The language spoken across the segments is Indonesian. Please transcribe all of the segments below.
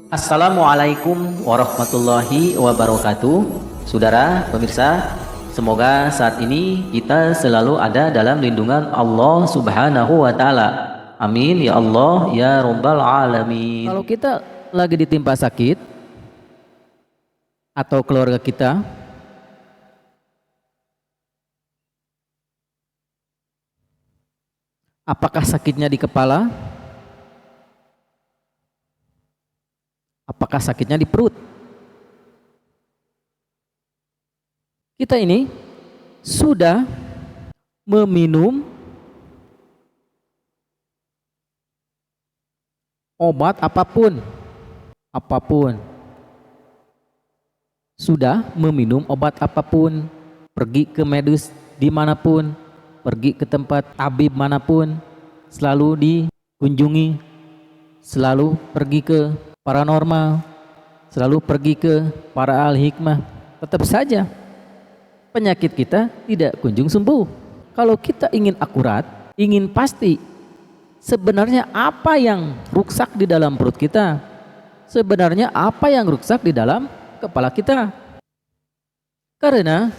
Assalamualaikum warahmatullahi wabarakatuh. Saudara pemirsa, semoga saat ini kita selalu ada dalam lindungan Allah Subhanahu wa taala. Amin ya Allah ya rabbal alamin. Kalau kita lagi ditimpa sakit atau keluarga kita apakah sakitnya di kepala? Apakah sakitnya di perut? Kita ini sudah meminum obat apapun. Sudah meminum obat apapun, pergi ke medis dimanapun, pergi ke tempat tabib manapun, selalu dikunjungi, selalu pergi ke paranormal, selalu pergi ke para ahli hikmah, tetap saja penyakit kita tidak kunjung sembuh. Kalau kita ingin akurat, ingin pasti sebenarnya apa yang rusak di dalam perut kita, sebenarnya apa yang rusak di dalam kepala kita. Karena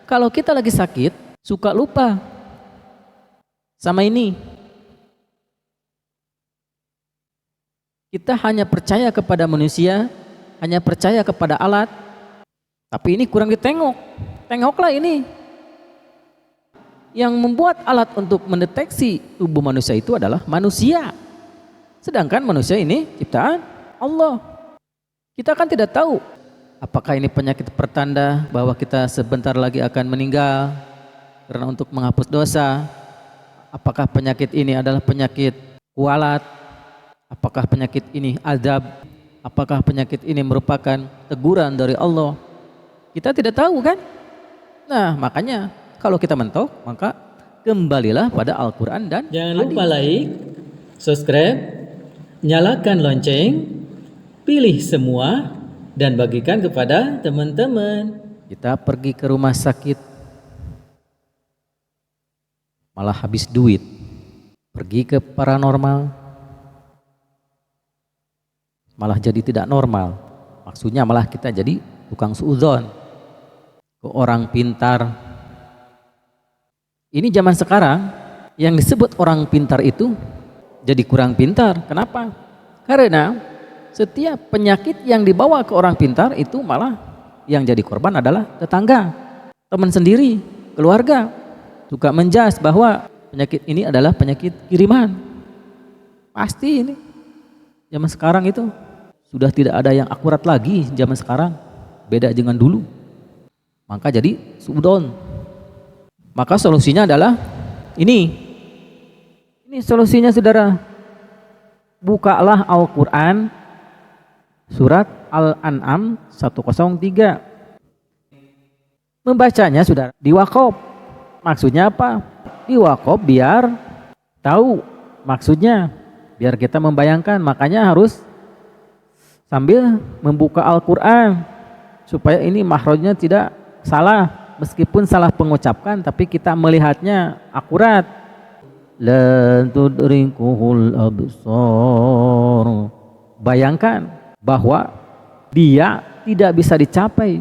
kalau kita lagi sakit suka lupa sama ini. Kita hanya percaya kepada manusia, hanya percaya kepada alat, tapi ini kurang ditengok. Tengoklah ini. Yang membuat alat untuk mendeteksi tubuh manusia itu adalah manusia. Sedangkan manusia ini ciptaan Allah. Kita kan tidak tahu apakah ini penyakit pertanda bahwa kita sebentar lagi akan meninggal karena untuk menghapus dosa. Apakah penyakit ini adalah penyakit kualat? Apakah penyakit ini azab? Apakah penyakit ini merupakan teguran dari Allah? Kita tidak tahu kan? Nah makanya kalau kita mentok maka kembalilah pada Al-Quran dan jangan lupa like, subscribe, nyalakan lonceng, pilih semua dan bagikan kepada teman-teman. Kita pergi ke rumah sakit malah habis duit, pergi ke paranormal malah jadi tidak normal. Maksudnya malah kita jadi tukang suudzon ke orang pintar. Ini zaman sekarang yang disebut orang pintar itu jadi kurang pintar. Kenapa? Karena setiap penyakit yang dibawa ke orang pintar itu malah yang jadi korban adalah tetangga, teman sendiri, keluarga. Suka menjas bahwa penyakit ini adalah penyakit kiriman. Pasti ini zaman sekarang itu sudah tidak ada yang akurat lagi. Zaman sekarang beda dengan dulu, maka jadi suudon. Maka solusinya adalah ini solusinya saudara. Bukalah Al-Quran surat Al-An'am 103. Membacanya saudara diwakop. Maksudnya apa? Diwakop biar tahu maksudnya, biar kita membayangkan. Makanya harus sambil membuka Al-Quran supaya ini makhrajnya tidak salah, meskipun salah pengucapkan tapi kita melihatnya akurat. La tudrikuhul absar. Bayangkan bahwa dia tidak bisa dicapai,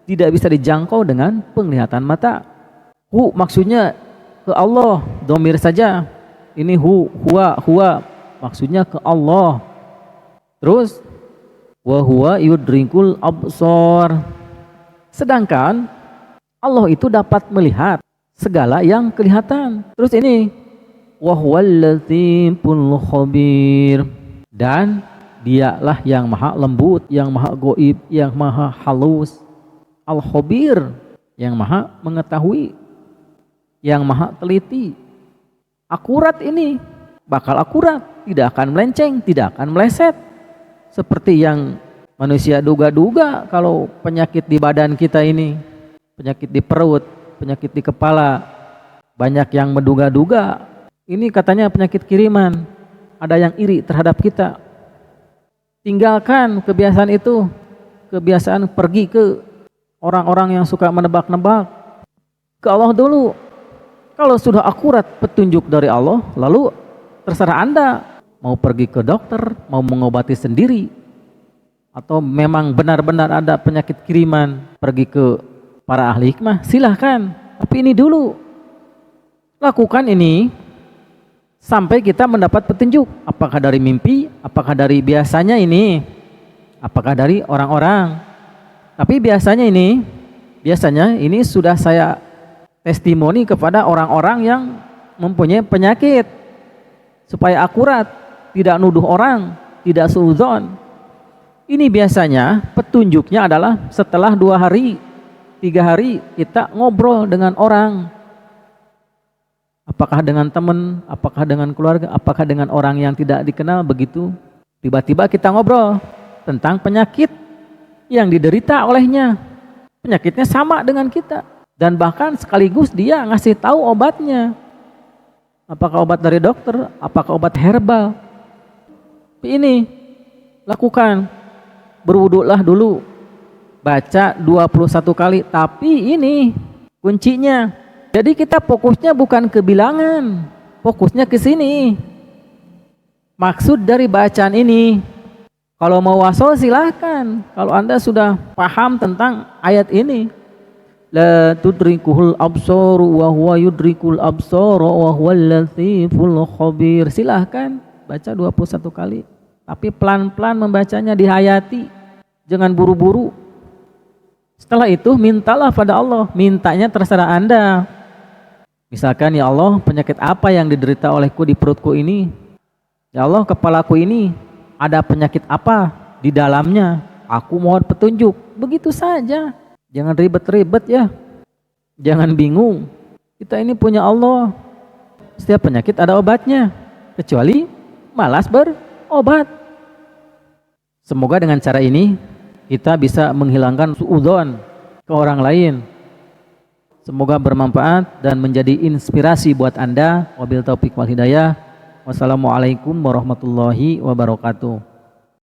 tidak bisa dijangkau dengan penglihatan mata. Hu maksudnya ke Allah, domir saja. Ini huwa maksudnya ke Allah. Terus wa huwa yudrikul absar. Sedangkan Allah itu dapat melihat segala yang kelihatan. Terus ini wa huwal latiful khabir, dan dialah yang maha lembut, yang maha goib, yang maha halus. Al-khabir, yang maha mengetahui, yang maha teliti. Akurat ini, bakal akurat, tidak akan melenceng, tidak akan meleset. Seperti yang manusia duga-duga kalau penyakit di badan kita ini, penyakit di perut, penyakit di kepala, banyak yang menduga-duga ini katanya penyakit kiriman. Ada yang iri terhadap kita. Tinggalkan kebiasaan itu, kebiasaan pergi ke orang-orang yang suka menebak-nebak. Ke Allah dulu. Kalau sudah akurat petunjuk dari Allah, lalu terserah Anda mau pergi ke dokter, mau mengobati sendiri, atau memang benar-benar ada penyakit kiriman, pergi ke para ahli hikmah, silahkan. Tapi ini dulu, lakukan ini sampai kita mendapat petunjuk. Apakah dari mimpi, apakah dari biasanya ini, apakah dari orang-orang. Tapi biasanya ini sudah saya testimoni kepada orang-orang yang mempunyai penyakit, supaya akurat, tidak nuduh orang, tidak suudzon. Ini biasanya petunjuknya adalah setelah 2 hari, 3 hari kita ngobrol dengan orang. Apakah dengan teman, apakah dengan keluarga, apakah dengan orang yang tidak dikenal, begitu tiba-tiba kita ngobrol tentang penyakit yang diderita olehnya. Penyakitnya sama dengan kita, dan bahkan sekaligus dia ngasih tahu obatnya. Apakah obat dari dokter, apakah obat herbal. Ini lakukan, berwudulah dulu, baca 21 kali. Tapi ini kuncinya, jadi kita fokusnya bukan ke bilangan, fokusnya ke sini. Maksud dari bacaan ini, kalau mau wasol silahkan. Kalau Anda sudah paham tentang ayat ini, la tudrikuhul absaru wa huwa yudrikul absara wa huwal latiful khabir, silahkan baca 21 kali. Tapi pelan-pelan membacanya, dihayati, jangan buru-buru. Setelah itu mintalah pada Allah, mintanya terserah Anda. Misalkan, ya Allah, penyakit apa yang diderita olehku di perutku ini? Ya Allah, kepalaku ini ada penyakit apa di dalamnya? Aku mohon petunjuk. Begitu saja. Jangan ribet-ribet ya. Jangan bingung. Kita ini punya Allah. Setiap penyakit ada obatnya, kecuali malas berobat. Semoga dengan cara ini kita bisa menghilangkan suudzon ke orang lain. Semoga bermanfaat dan menjadi inspirasi buat Anda. Wabil taufiq wal hidayah. Wassalamualaikum warahmatullahi wabarakatuh.